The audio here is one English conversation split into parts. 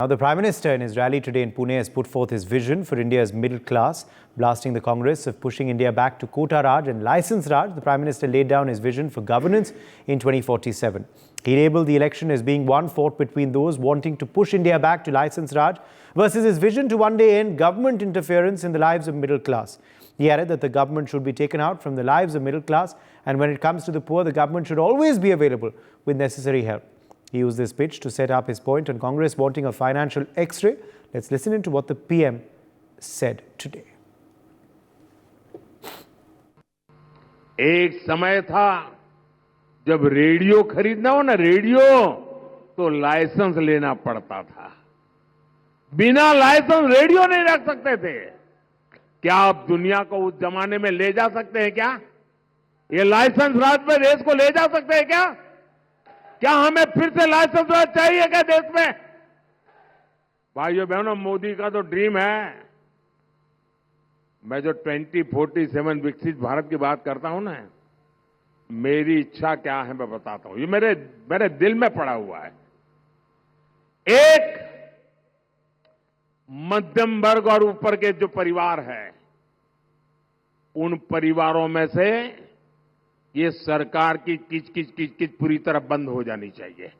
Now, the Prime Minister in his rally today in Pune has put forth his vision for India's middle class, blasting the Congress of pushing India back to Quota Raj and License Raj. The Prime Minister laid down his vision for governance in 2047. He labelled the election as being one fought between those wanting to push India back to License Raj versus his vision to one day end government interference in the lives of middle class. He added that the government should be taken out from the lives of middle class, and when it comes to the poor, the government should always be available with necessary help. He used this pitch to set up his point on Congress wanting a financial X-ray. Let's listen into what the PM said today. एक समय था जब radio खरीदना हो ना radio तो licence लेना पड़ता था। बिना लाइसेंस रेडियो नहीं रख सकते थे। क्या आप दुनिया को उस जमाने में ले जा सकते हैं क्या? ये लाइसेंस राज में देश को ले जा सकते हैं क्या? क्या हमें फिर से लाइसेंस राज चाहिए क्या देश में? भाइयों बहनों, मोदी का तो ड्रीम है। मैं जो 2047 विकसित भारत की बात करता हूं ना, मेरी इच्छा क्या है मैं बताता हूं। ये मेरे दिल में पड़ा हुआ है। एक, मध्यम वर्ग और ऊपर के जो परिवार है, उन परिवारों में से ये सरकार की किच पूरी तरह बंद हो जानी चाहिए।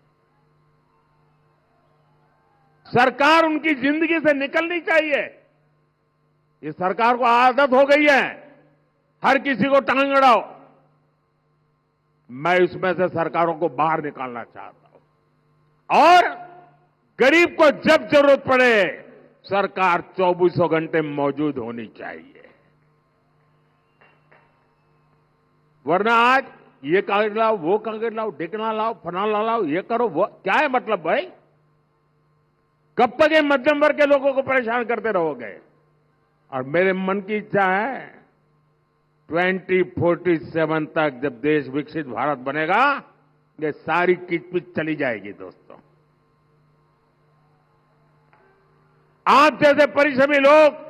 सरकार उनकी जिंदगी से निकलनी चाहिए। ये सरकार को आदत हो गई है हर किसी को टांग अड़ाओ। मैं इसमें से सरकारों को बाहर निकालना चाहता हूं और गरीब को जब जरूरत पड़े सरकार 24 घंटे मौजूद होनी चाहिए। वरना आज ये कागज लाओ, वो कागज लाओ, ढिकना लाओ, फनाला लाओ, ये करो, वो क्या है मतलब भाई? कब तक ये मध्यम वर्ग के लोगों को परेशान करते रहोगे? और मेरे मन की इच्छा है 2047 तक जब देश विकसित भारत बनेगा, ये सारी किचपिच चली जाएगी। दोस्तों, आप जैसे परिश्रमी लोग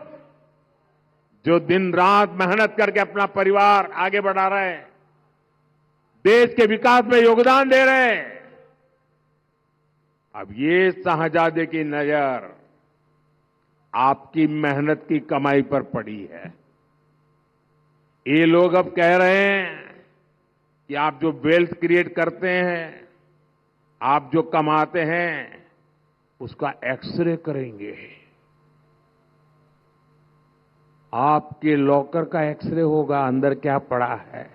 जो दिन रात मेहनत करके अपना परिवार आगे बढ़ा रहे हैं, देश के विकास में योगदान दे रहे हैं, अब ये साहजादे की नजर आपकी मेहनत की कमाई पर पड़ी है। ये लोग अब कह रहे हैं कि आप जो वेल्थ क्रिएट करते हैं, आप जो कमाते हैं, उसका एक्सरे करेंगे। आपके लॉकर का एक्सरे होगा, अंदर क्या पड़ा है।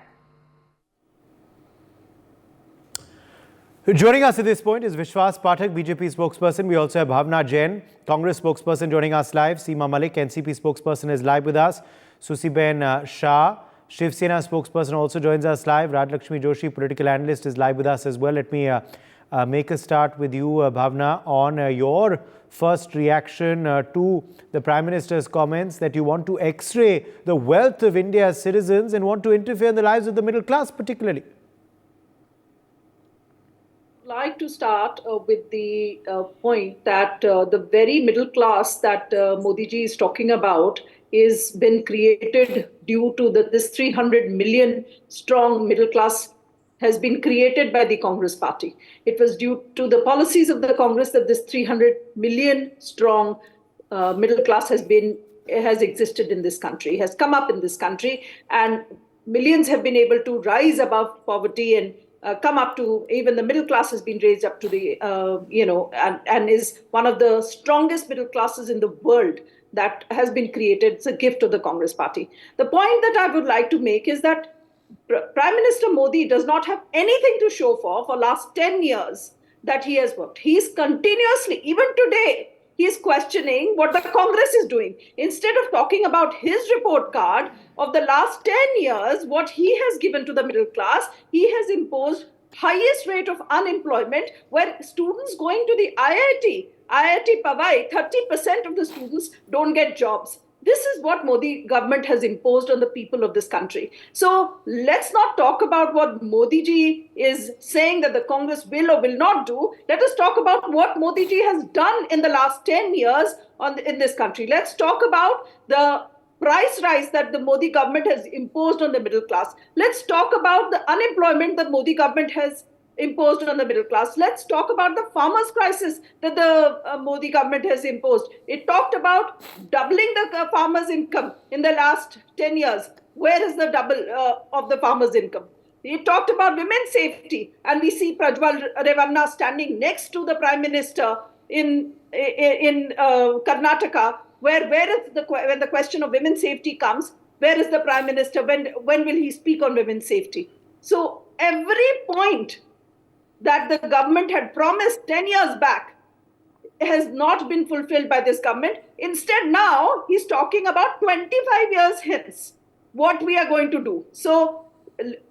Joining us at this point is Vishwas Pathak, BJP spokesperson. We also have Bhavna Jain, Congress spokesperson, joining us live. Seema Malik, NCP spokesperson, is live with us. Susiben Shah, Shiv Sena spokesperson, also joins us live. Rajlakshmi Joshi, political analyst, is live with us as well. Let me make a start with you, Bhavna, on your first reaction to the Prime Minister's comments that you want to X-ray the wealth of India's citizens and want to interfere in the lives of the middle class particularly. Like to start with the point that the very middle class that Modi ji is talking about is been created due to this 300 million strong middle class has been created by the Congress party. It was due to the policies of the Congress that this 300 million strong middle class has existed in this country, has come up in this country, and millions have been able to rise above poverty and come up to, even the middle class has been raised up to the, and is one of the strongest middle classes in the world that has been created. It's a gift of the Congress party. The point that I would like to make is that Prime Minister Modi does not have anything to show for last 10 years that he has worked. He is continuously, even today, he is questioning what the Congress is doing. Instead of talking about his report card of the last 10 years, what he has given to the middle class, he has imposed highest rate of unemployment, where students going to the IIT Powai, 30% of the students don't get jobs. This is what Modi government has imposed on the people of this country. So let's not talk about what Modi ji is saying that the Congress will or will not do. Let us talk about what Modi ji has done in the last 10 years in this country. Let's talk about the price rise that the Modi government has imposed on the middle class. Let's talk about the unemployment that Modi government has imposed on the middle class. Let's talk about the farmers' crisis that the Modi government has imposed. It talked about doubling the farmers' income in the last 10 years. Where is the double of the farmers' income? It talked about women's safety, and we see Prajwal Revanna standing next to the Prime Minister in Karnataka, where is when the question of women's safety comes, where is the Prime Minister? When will he speak on women's safety? So every point that the government had promised 10 years back has not been fulfilled by this government. Instead, now he's talking about 25 years hence, what we are going to do. So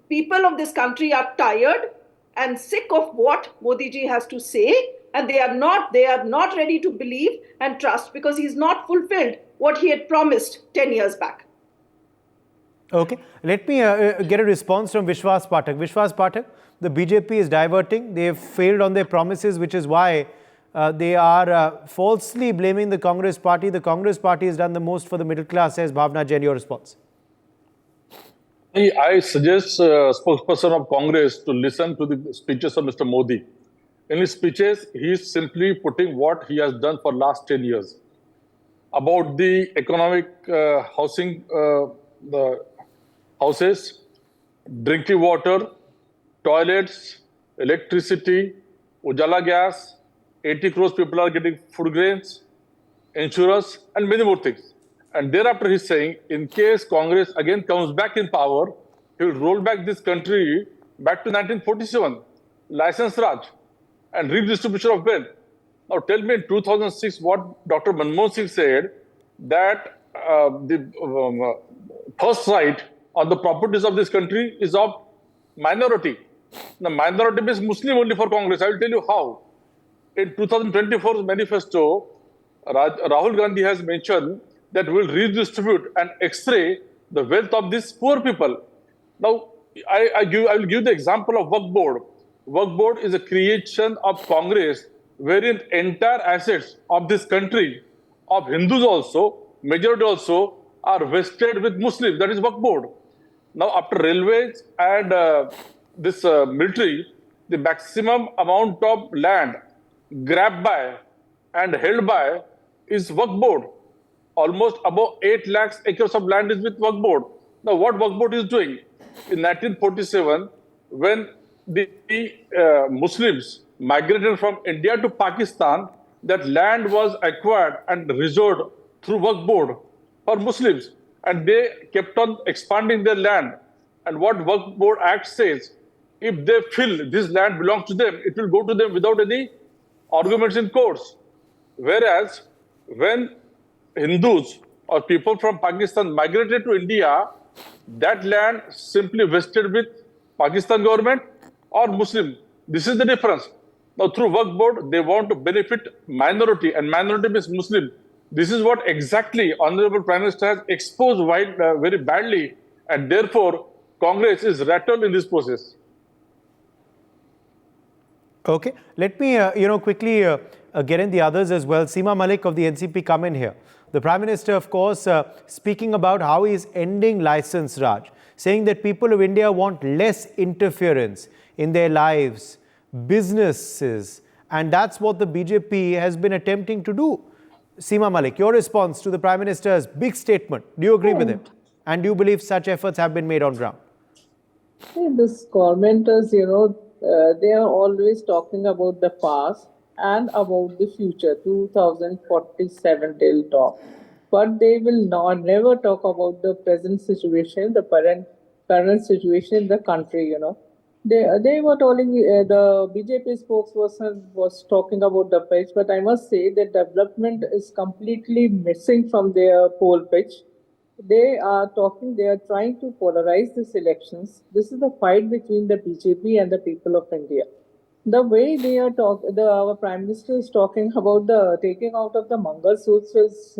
people of this country are tired and sick of what Modi ji has to say, and they are not ready to believe and trust because he's not fulfilled what he had promised 10 years back. Okay, let me get a response from Vishwas Pathak. Vishwas Pathak, the BJP is diverting. They have failed on their promises, which is why they are falsely blaming the Congress party. The Congress party has done the most for the middle class, says Bhavna Jain. Your response? I suggest spokesperson of Congress to listen to the speeches of Mr. Modi. In his speeches, he is simply putting what he has done for last 10 years. About the economic housing, the houses, drinking water, toilets, electricity, Ujala gas, 80 crores people are getting food grains, insurance, and many more things. And thereafter he's saying, in case Congress again comes back in power, he will roll back this country back to 1947, license Raj, and redistribution of wealth. Now tell me in 2006 what Dr. Manmohan Singh said, that the first right on the properties of this country is of minority. The minority means Muslim only for Congress. I will tell you how. In 2024 manifesto, Rahul Gandhi has mentioned that will redistribute and X-ray the wealth of these poor people. Now, I will give the example of Waqf Board. Waqf Board is a creation of Congress wherein entire assets of this country, of Hindus also, majority also, are vested with Muslims. That is Waqf Board. Now, after railways and this military, the maximum amount of land grabbed by and held by is Waqf Board. Almost about 8 lakhs acres of land is with Waqf Board. Now, what Waqf Board is doing? In 1947, when the Muslims migrated from India to Pakistan, that land was acquired and reserved through Waqf Board for Muslims. And they kept on expanding their land. And what Waqf Board Act says, if they feel this land belongs to them, it will go to them without any arguments in courts. Whereas, when Hindus or people from Pakistan migrated to India, that land simply vested with Pakistan government or Muslim. This is the difference. Now, through Waqf Board, they want to benefit minority, and minority means Muslim. This is what exactly Honorable Prime Minister has exposed very badly, and therefore, Congress is rattled in this process. Okay, let me quickly get in the others as well. Seema Malik of the NCP come in here. The Prime Minister, of course, speaking about how he is ending license Raj, saying that people of India want less interference in their lives, businesses, and that's what the BJP has been attempting to do. Seema Malik, your response to the Prime Minister's big statement. Do you agree with him? And do you believe such efforts have been made on ground? This commenters, they are always talking about the past and about the future, 2047 they'll talk. But they will never talk about the present situation, the current situation in the country, They were telling me, the BJP spokesperson was talking about the pitch, but I must say that development is completely missing from their poll pitch. They are trying to polarize these elections. This is the fight between the BJP and the people of India. The way they are our Prime Minister is talking about the taking out of the Mangal suits is,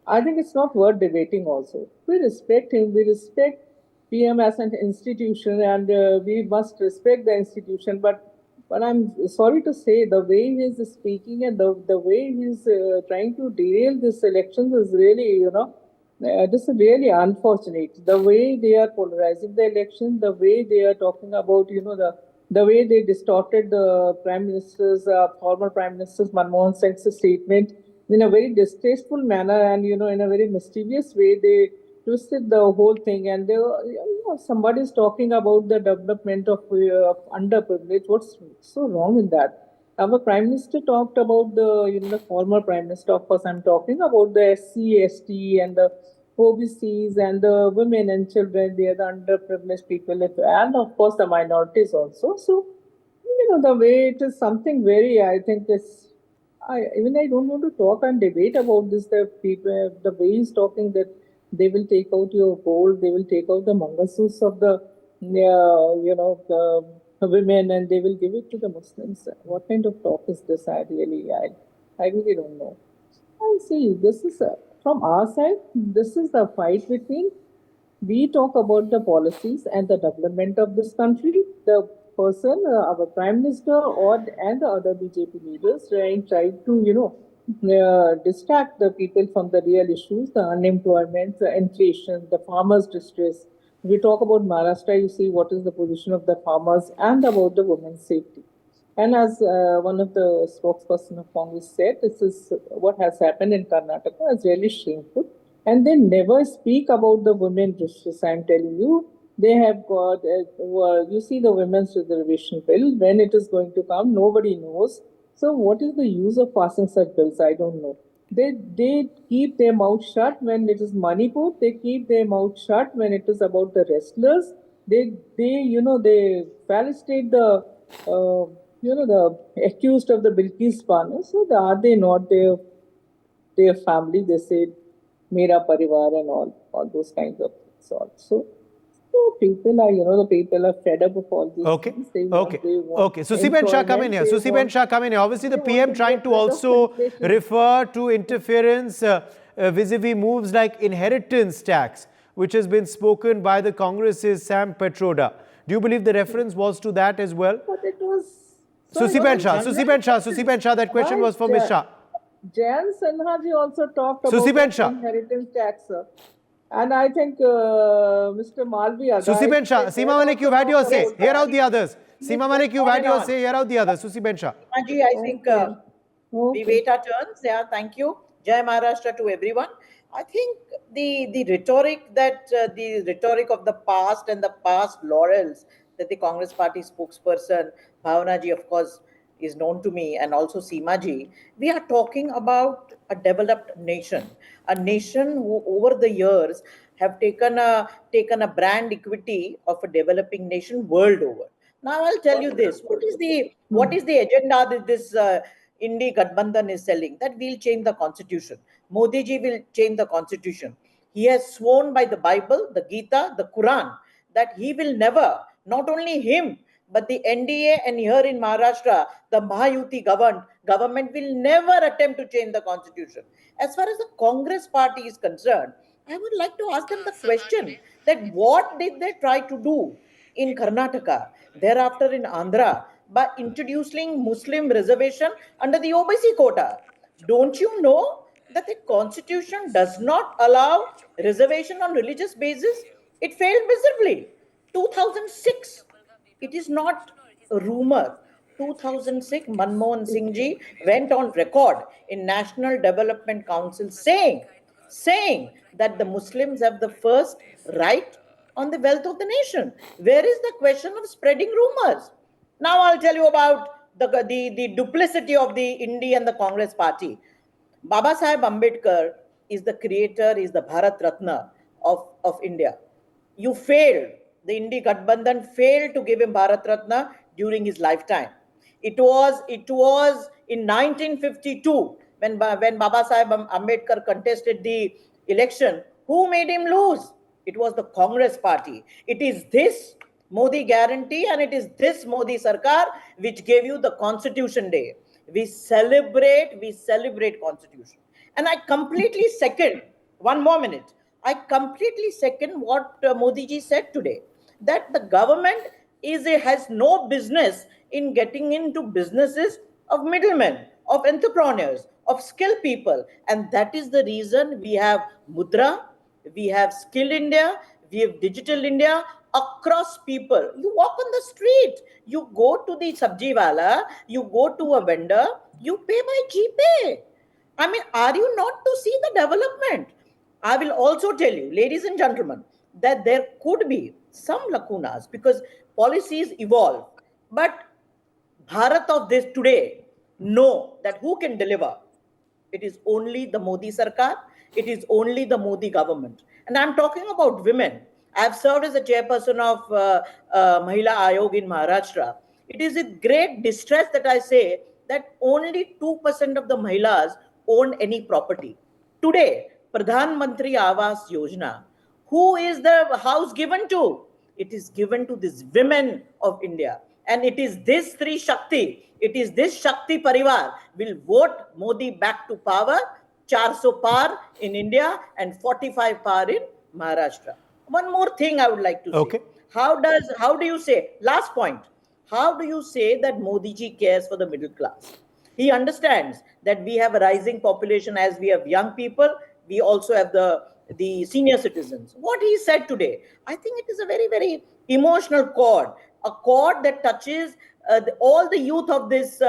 I think it's not worth debating also. We respect him, we respect PM as an institution, and we must respect the institution. But I'm sorry to say, the way he is speaking and the way he's trying to derail this elections is really, this is really unfortunate. The way they are polarizing the election, the way they are talking about, the way they distorted the former Prime Minister's Manmohan Singh's statement in a very distasteful manner, and in a very mischievous way, they twisted the whole thing. And they were, somebody is talking about the development of underprivileged. What's so wrong in that? Our Prime Minister talked about the former Prime Minister. Of course, I'm talking about the SC, ST, and the OBCs and the women and children. They are the underprivileged people, and of course the minorities also. So, the way it is something very, I think it's. I don't want to talk and debate about this. The people, the way he's talking that they will take out your gold, they will take out the mangasurs of the the women, and they will give it to the Muslims. What kind of talk is this? I really don't know. I see. This is from our side. This is the fight between. We talk about the policies and the development of this country. The person, our Prime Minister, and the other BJP leaders, try to distract the people from the real issues: the unemployment, the inflation, the farmers' distress. We talk about Maharashtra. You see what is the position of the farmers and about the women's safety. And as one of the spokesperson of Congress said, this is what has happened in Karnataka is really shameful. And they never speak about the women justice. I'm telling you, they have got, you see the women's reservation bill, when it is going to come, nobody knows. So what is the use of passing such bills? I don't know. They keep their mouth shut when it is Manipur. They keep their mouth shut when it is about the wrestlers. They felicitate the the accused of the Bilkis Banu. So are they not their family? They say Mera Parivar and all those kinds of things also. So people are fed up of all these things. Okay. Susiben Shah, come in here. Susiben Shah, come in here. Obviously, the PM trying to also refer to interference vis-a-vis moves like inheritance tax, which has been spoken by the Congress's Sam Petroda. Do you believe the reference was to that as well? But it was... Susiben Shah, that question was for Ms. Shah. Jayant Sinha ji also talked about inheritance tax. And I think Mr. Malviya... Susiben Shah, Seema Malik, you've had your say. Hear out the others. Seema Malik, you've had your say. Hear out the others. Susiben Shah. I think we wait our turns. Yeah, thank you. Jai Maharashtra to everyone. I think the rhetoric of the past and the past laurels that the Congress Party spokesperson Bhavana ji, of course, is known to me, and also Seema ji. We are talking about a developed nation, a nation who over the years have taken a brand equity of a developing nation world over. Now I'll tell you this: what is the agenda that this Indi Gadbandhan is selling? That we'll change the constitution. Modi ji will change the constitution. He has sworn by the Bible, the Gita, the Quran, that he will never, not only him, but the NDA and here in Maharashtra, the Mahayuti government will never attempt to change the constitution. As far as the Congress party is concerned, I would like to ask them the question that what did they try to do in Karnataka, thereafter in Andhra, by introducing Muslim reservation under the OBC quota? Don't you know that the constitution does not allow reservation on religious basis? It failed miserably. 2006. It is not a rumor. 2006, Manmohan Singh ji went on record in National Development Council saying that the Muslims have the first right on the wealth of the nation. Where is the question of spreading rumors? Now I'll tell you about the duplicity of the Indi and the Congress party. Baba Saheb Ambedkar is the creator, is the Bharat Ratna of India. You failed. The Indi Gadbandhan failed to give him Bharat Ratna during his lifetime. It was in 1952 when Baba Saheb Ambedkar contested the election. Who made him lose? It was the Congress party. It is this Modi guarantee and it is this Modi Sarkar which gave you the Constitution Day. We celebrate Constitution. And I completely second, one more minute, I completely second what Modi ji said today, that the government has no business in getting into businesses of middlemen, of entrepreneurs, of skilled people. And that is the reason we have Mudra, we have Skill India, we have Digital India. across people. You walk on the street, you go to the sabji wala, you go to a vendor, you pay by GPay. I mean, are you not to see the development? I will also tell you, ladies and gentlemen, that there could be some lacunas because policies evolve. But Bharat of this today know that who can deliver. It is only the Modi Sarkar. It is only the Modi government. And I'm talking about women. I've served as a chairperson of Mahila Ayog in Maharashtra. It is with great distress that I say that only 2% of the Mahilas own any property. Today, Pradhan Mantri Awas Yojana, who is the house given to? It is given to these women of India. And it is this Sri Shakti, it is this Shakti Parivar will vote Modi back to power, 400 par in India and 45 par in Maharashtra. One more thing I would like to say. Okay. How do you say, last point, how do you say that Modi ji cares for the middle class? He understands that we have a rising population as we have young people. We also have the senior citizens. What he said today, I think it is a very, very emotional chord, a chord that touches all the youth of this,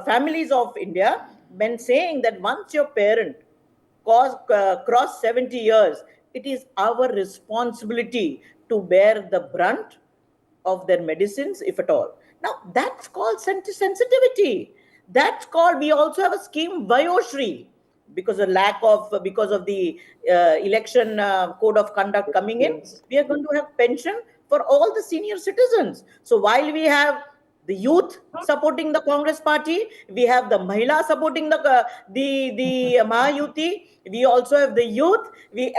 families of India, when saying that once your parent cross 70 years, it is our responsibility to bear the brunt of their medicines, if at all. Now, that's called sensitivity. That's called, we also have a scheme, Vayoshri, because of the election code of conduct coming in, we are going to have pension for all the senior citizens. So while we have the youth supporting the Congress party, we have the Mahila supporting the Mahayuti, we also have the youth, we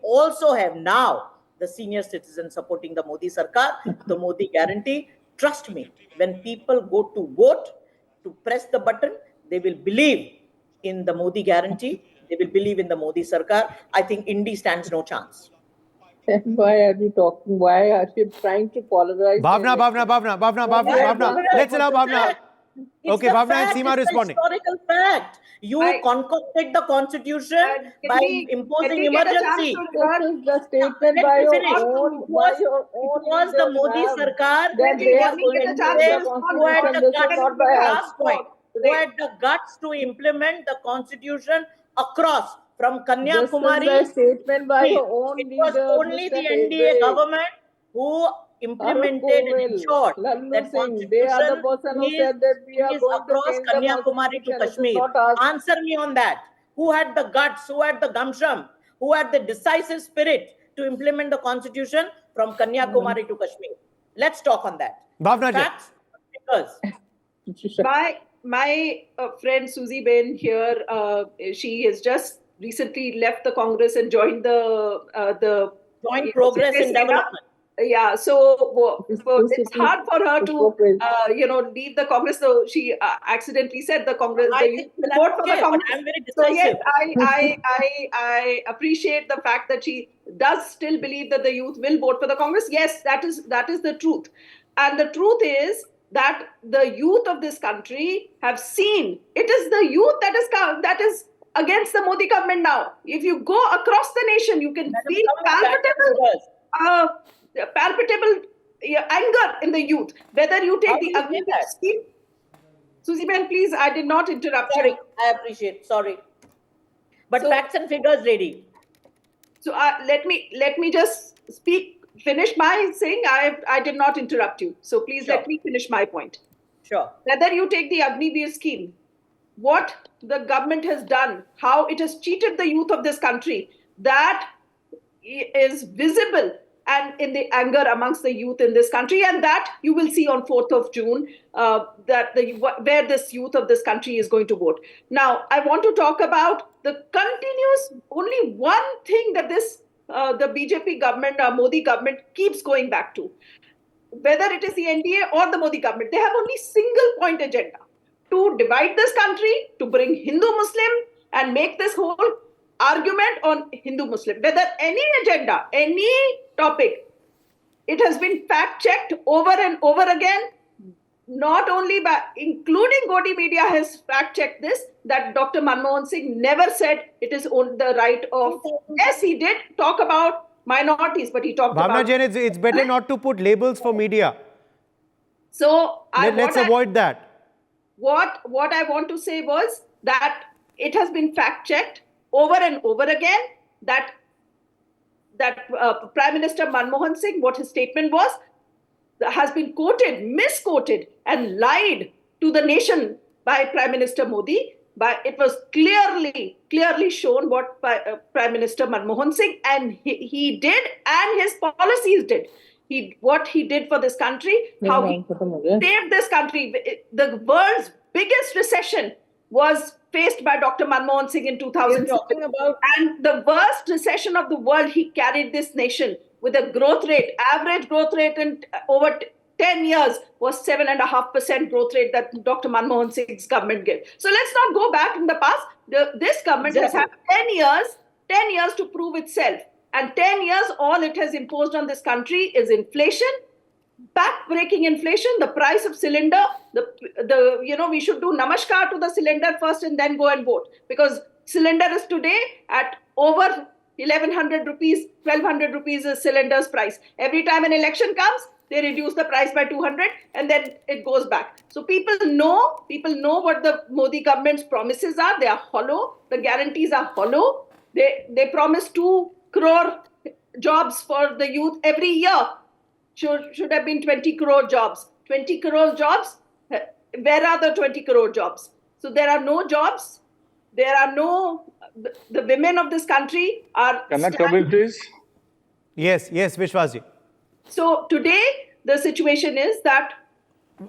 also have now the senior citizens supporting the Modi Sarkar, the Modi guarantee. Trust me, when people go to vote, to press the button, they will believe in the Modi guarantee, they will believe in the Modi Sarkar. I think India stands no chance. And why are you talking? Why are you trying to polarize? Bhavna. Let's allow Bhavna. Okay, Bhavna and Seema responding. It's a historical fact. You concocted the constitution by imposing emergency. This is the statement by your own. It was the Modi Sarkar that they are going who had the guts to implement the constitution across from Kanyakumari. This is the statement by your own leader. It was only the NDA government who implemented and ensured that constitution they are the person who said that we are going across Kanyakumari to Kashmir. Answer me on that. Who had the guts, who had the gumption, who had the decisive spirit to implement the constitution from Kanyakumari to Kashmir? Let's talk on that. Bhavna, facts, figures. My friend Susie Ben here, she has just recently left the Congress and joined the Joint Progress in Development. Yeah, so it's hard for her to, leave the Congress. So she accidentally said the Congress. Vote for the Congress. I'm very decisive. So yes, I appreciate the fact that she does still believe that the youth will vote for the Congress. Yes, that is the truth, and the truth is that the youth of this country have seen. It is the youth that is against the Modi government now. If you go across the nation, you can feel palpable anger in the youth. Whether you take the Agni scheme, Susie Ben, please, I did not interrupt you. I appreciate. Sorry, but facts and figures ready. So let me just finish my saying. I did not interrupt you. So please let me finish my point. Sure. Whether you take the Agni scheme, what the government has done, how it has cheated the youth of this country, that is visible and in the anger amongst the youth in this country, and that you will see on 4th of June, where this youth of this country is going to vote. Now, I want to talk about the continuous, only one thing that the BJP government, Modi government keeps going back to. Whether it is the NDA or the Modi government, they have only single point agenda: to divide this country, to bring Hindu-Muslim and make this whole argument on Hindu-Muslim. Whether any agenda, any topic, it has been fact-checked over and over again, not only by, including Godi Media has fact-checked this, that Dr. Manmohan Singh never said it is on the right of, yes, he did talk about minorities, but he talked Bhavna about... Jain, it's better not to put labels for media. So Let's avoid that. What I want to say was that it has been fact-checked over and over again that Prime Minister Manmohan Singh, what his statement was, has been misquoted and lied to the nation by Prime Minister Modi. It was clearly shown what Prime Minister Manmohan Singh and he did, and his policies did. What he did for this country, how he saved this country. The world's biggest recession was faced by Dr. Manmohan Singh in 2007. And the worst recession of the world, he carried this nation with a growth rate, average growth rate in over 10 years was 7.5% growth rate that Dr. Manmohan Singh's government gave. So let's not go back in the past. This government has had 10 years to prove itself. And 10 years, all it has imposed on this country is inflation, back-breaking inflation, the price of cylinder, we should do namaskar to the cylinder first and then go and vote. Because cylinder is today at over 1,100 rupees, 1,200 rupees is cylinder's price. Every time an election comes, they reduce the price by 200 and then it goes back. So people know what the Modi government's promises are. They are hollow. The guarantees are hollow. They promise 2 crore jobs for the youth every year. Should have been 20 crore jobs. 20 crore jobs? Where are the 20 crore jobs? So there are no jobs. There are no... The women of this country are... Can I come in, please? Yes, Vishwasji. So today, the situation is that...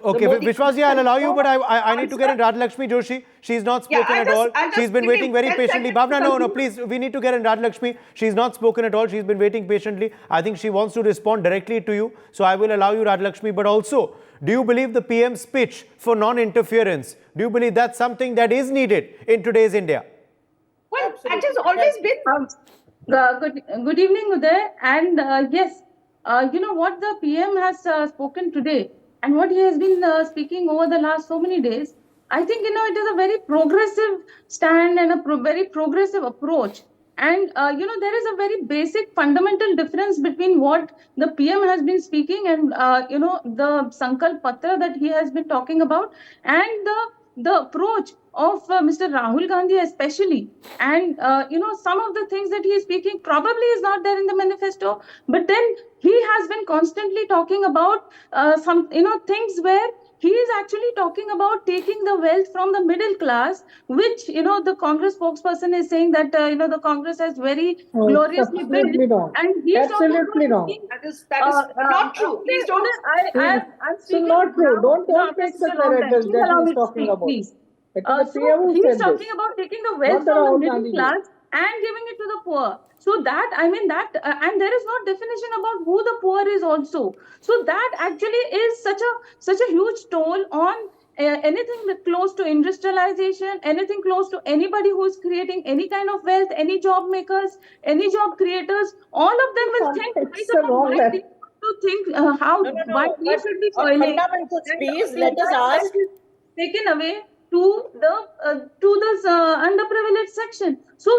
Okay, Vishwasji, I'll allow you, but I need to get in Radhalakshmi Joshi. She's not spoken at all. She's been waiting very patiently. Bhavna, no, please, we need to get in Radhalakshmi. She's not spoken at all. She's been waiting patiently. I think she wants to respond directly to you. So I will allow you, Radhalakshmi. But also, do you believe the PM's pitch for non-interference? Do you believe that's something that is needed in today's India? Well, it has always been... Good evening, Uday. And yes, you know what the PM has spoken today and what he has been speaking over the last so many days, I think, it is a very progressive stand and a very progressive approach. And, there is a very basic fundamental difference between what the PM has been speaking and, the Sankalp Patra that he has been talking about and the approach of Mr. Rahul Gandhi especially. And, some of the things that he is speaking probably is not there in the manifesto, but then he has been constantly talking about some, things where he is actually talking about taking the wealth from the middle class, which, the Congress spokesperson is saying that, the Congress has very gloriously built. Wrong. And he is Absolutely wrong. That is not true. Please don't... I'm speaking... not true. Don't take the credit that he is talking about. Please. So he is talking about taking the wealth from the middle class and giving it to the poor. So that, and there is no definition about who the poor is also. So that actually is such a huge toll on anything that close to industrialization, anything close to anybody who is creating any kind of wealth, any job makers, any job creators, all of them will think twice about why they to think why we should be toiling. Please let us ask. Taken away to this underprivileged section. So,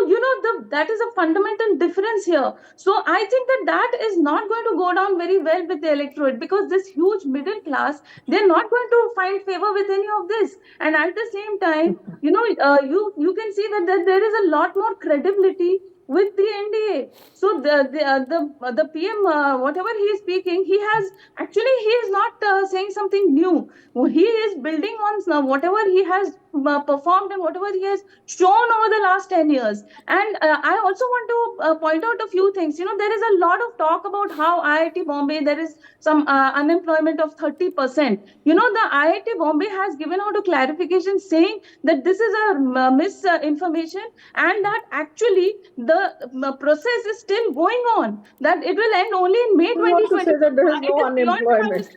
that is a fundamental difference here. So, I think that is not going to go down very well with the electorate because this huge middle class, they're not going to find favor with any of this. And at the same time, you can see that there is a lot more credibility with the NDA. So the PM, whatever he is speaking, he is not saying something new. He is building on whatever he has performed and whatever he has shown over the last 10 years. And I also want to point out a few things. There is a lot of talk about how IIT Bombay, there is some unemployment of 30%. The IIT Bombay has given out a clarification saying that this is a misinformation and that actually the process is still going on, that it will end only in May 2020. Say that there is no unemployment.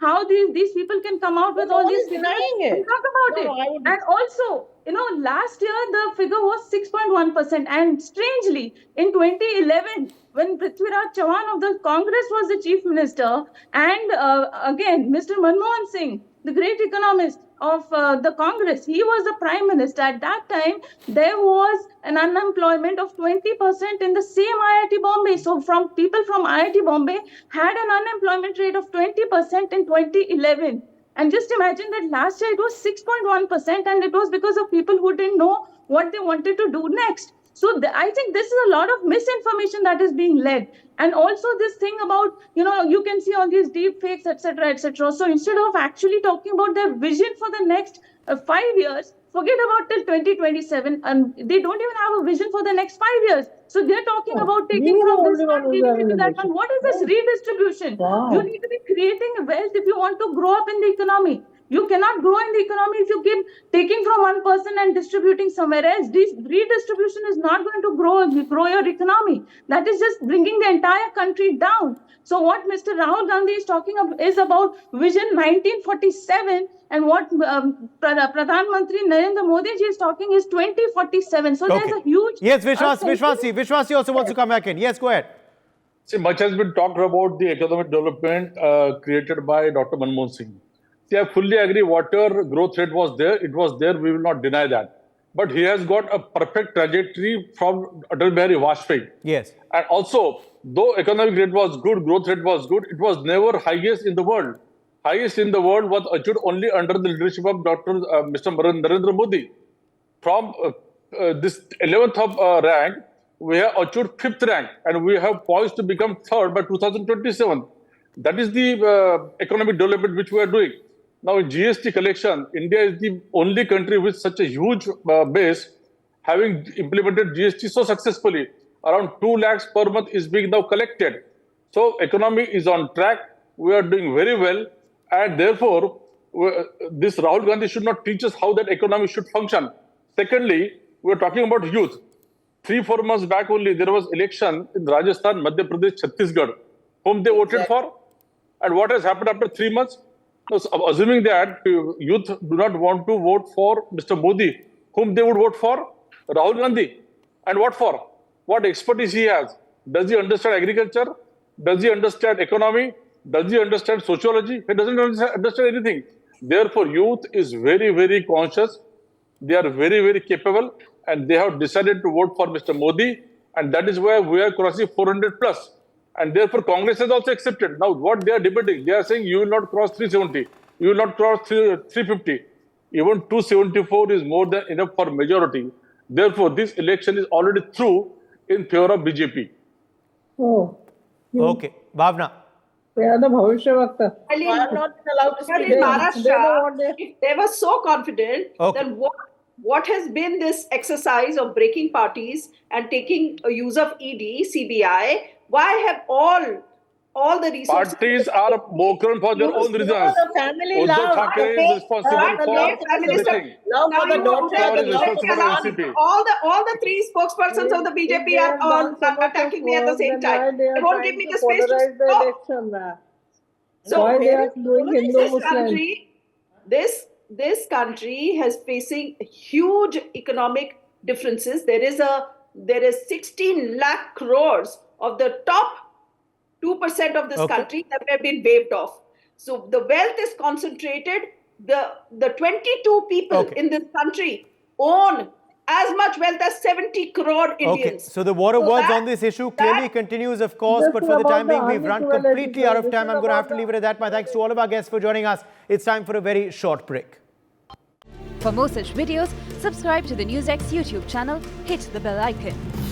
How these people can come out with all these denying it. Talk about it. And also, last year the figure was 6.1%. And strangely, in 2011, when Prithviraj Chauhan of the Congress was the chief minister, and again, Mr. Manmohan Singh, the great economist, of the Congress. He was the Prime Minister. At that time, there was an unemployment of 20% in the same IIT Bombay. So from people from IIT Bombay had an unemployment rate of 20% in 2011. And just imagine that last year it was 6.1%, and it was because of people who didn't know what they wanted to do next. So I think this is a lot of misinformation that is being led. And also this thing about, you can see all these deep fakes, etc., etc. So instead of actually talking about their vision for the next 5 years, forget about till 2027. And they don't even have a vision for the next 5 years. So they're talking about taking from this one, giving it to that one. What is this redistribution? Wow. You need to be creating wealth if you want to grow up in the economy. You cannot grow in the economy if you keep taking from one person and distributing somewhere else. This redistribution is not going to grow your economy. That is just bringing the entire country down. So what Mr. Rahul Gandhi is talking about is about Vision 1947, and what Pradhan Mantri Narendra Modi ji is talking is 2047. So there's a huge... Yes, Vishwasi also wants to come back in. Yes, go ahead. See, much has been talked about the economic development created by Dr. Manmohan Singh. See, I fully agree, whatever growth rate was there, it was there, we will not deny that. But he has got a perfect trajectory from Atal Bihari Vajpayee. Yes. And also, though economic rate was good, growth rate was good, it was never highest in the world. Highest in the world was achieved only under the leadership of Mr. Narendra Modi. From this 11th rank, we have achieved 5th rank, and we have poised to become 3rd by 2027. That is the economic development which we are doing. Now, in GST collection, India is the only country with such a huge base, having implemented GST so successfully. Around 2 lakhs per month is being now collected. So, economy is on track. We are doing very well. And therefore, this Rahul Gandhi should not teach us how that economy should function. Secondly, we are talking about youth. 3-4 months back only, there was election in Rajasthan, Madhya Pradesh, Chhattisgarh, whom they voted for. And what has happened after 3 months? Assuming that youth do not want to vote for Mr. Modi, whom they would vote for? Rahul Gandhi. And what for? What expertise he has? Does he understand agriculture? Does he understand economy? Does he understand sociology? He doesn't understand anything. Therefore, youth is very, very conscious. They are very, very capable, and they have decided to vote for Mr. Modi, and that is why we are crossing 400 plus. And therefore, Congress has also accepted. Now, what they are debating, they are saying you will not cross 370, you will not cross 350. Even 274 is more than enough for majority. Therefore, this election is already through in favor of BJP. Oh. Okay. Bhavna. They are the Bhavishya I am not allowed to But speak. in Maharashtra, they- if they were so confident, then what has been this exercise of breaking parties and taking a use of ED, CBI? Why have all the resources... Parties are broken for their own reasons. The family Uddhav love. Thackeray is responsible for everything. Love for the daughter. Now the is love responsible for for the NCP. All the 3 spokespersons of the BJP are all attacking me at the same time. They won't give me the space to polarize the talk. election. So Why they are doing Hindu-Muslim? This country has facing huge economic differences. There is 16 lakh crores of the top 2% of this country that have been waived off. So the wealth is concentrated. The 22 people in this country own as much wealth as 70 crore Indians. Okay, so the war of words on this issue clearly continues, of course, but for the time being, we've run completely out of time. I'm going to have to leave it at that. My thanks to all of our guests for joining us. It's time for a very short break. For more such videos, subscribe to the NewsX YouTube channel, hit the bell icon.